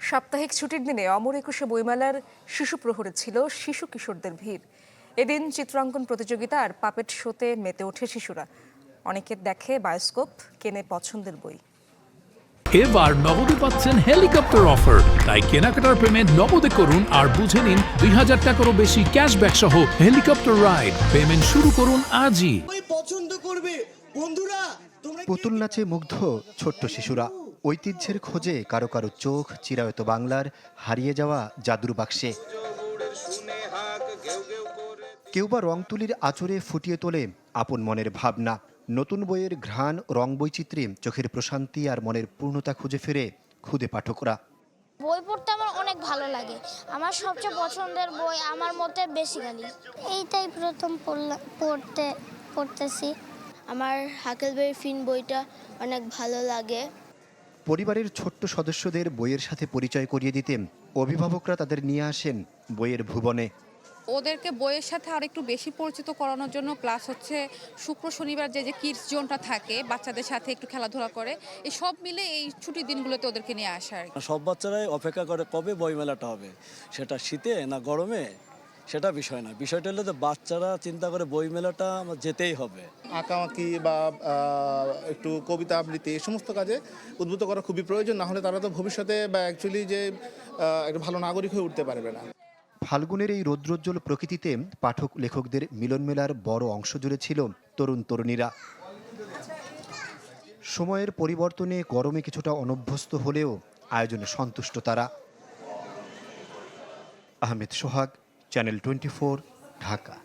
সাপ্তাহিক ছুটির দিনে অমর একুশে বইমেলার শিশু প্রহরে ছিল শিশু কিশোরদের ভিড়। এদিন চিত্রাঙ্কন প্রতিযোগিতা আর পাপেট শোতে মেতে ওঠে শিশুরা। অনেকে দেখে বায়োস্কোপ, কেনে পছন্দের বই। এবার নগদে পাচ্ছেন হেলিকপ্টার অফার, তাই কেনাকাটার পেমেন্ট নগদে করুন আর বুঝে নিন ২০০০ টাকারও বেশি ক্যাশব্যাক সহ হেলিকপ্টার রাইড। পেমেন্ট শুরু করুন আজই। পছন্দ করবে বন্ধুরা। পুতুল নাচে মুগ্ধ ছোট্ট শিশুরা, ঐতিহ্যের খোঁজে কারো কারো চোখ চিরায়ত বাংলার হারিয়ে যাওয়া জাদুর বাক্সে। কেউ বা রং তুলির আঁচড়ে ফুটিয়ে তোলে আপন মনের ভাবনা। নতুন বইয়ের ঘ্রাণ, রং বৈচিত্র্যে চোখের প্রশান্তি আর মনের পূর্ণতা খুঁজে ফেরে খুদে পাঠকরা। বই পড়তে আমার অনেক ভালো লাগে। আমার সবচেয়ে পছন্দের বই আমার মতে বেসিক্যালি এইটাই প্রথম পড়তেছি। আমার হাকেলবেরি ফিন বইটা অনেক ভালো লাগে। পরিবারের ছোট্ট সদস্যদের বইয়ের সাথে পরিচয় করিয়ে দিতে অভিভাবকরা তাদের নিয়ে আসেন বইয়ের ভুবনে। ওদেরকে বইয়ের সাথে আর একটু বেশি পরিচিত করানোর জন্য প্লাস হচ্ছে শুক্র শনিবার যে কিডস জোনটা থাকে, বাচ্চাদের সাথে একটু খেলাধুলা করে, এই সব মিলে এই ছুটির দিনগুলোতে ওদেরকে নিয়ে আসা। সব বাচ্চারাই অপেক্ষা করে কবে বইমেলাটা হবে, সেটা শীতে না গরমে সেটা বিষয় না। বিষয়টা হলো যে বাচ্চারা চিন্তা করে বইমেলাটা যেতেই হবে। আঁকাআঁকি বা একটু কবিতা আবৃত্তি এই সমস্ত কাজে উদ্বুদ্ধ করা খুবই প্রয়োজন, না হলে তারা তো ভবিষ্যতে বা অ্যাকচুয়ালি যে একটা ভালো নাগরিক হয়ে উঠতে পারবে না। ফাল্গুনের এই রৌদ্রোজ্জ্বল প্রকৃতিতে পাঠক লেখকদের মিলন মেলার বড় অংশ জুড়ে ছিল তরুণ তরুণীরা। সময়ের পরিবর্তনে গরমে কিছুটা অনভ্যস্ত হলেও আয়োজনে সন্তুষ্ট তারা। আহমেদ সোহাগ, চ্যানেল 24, ঢাকা।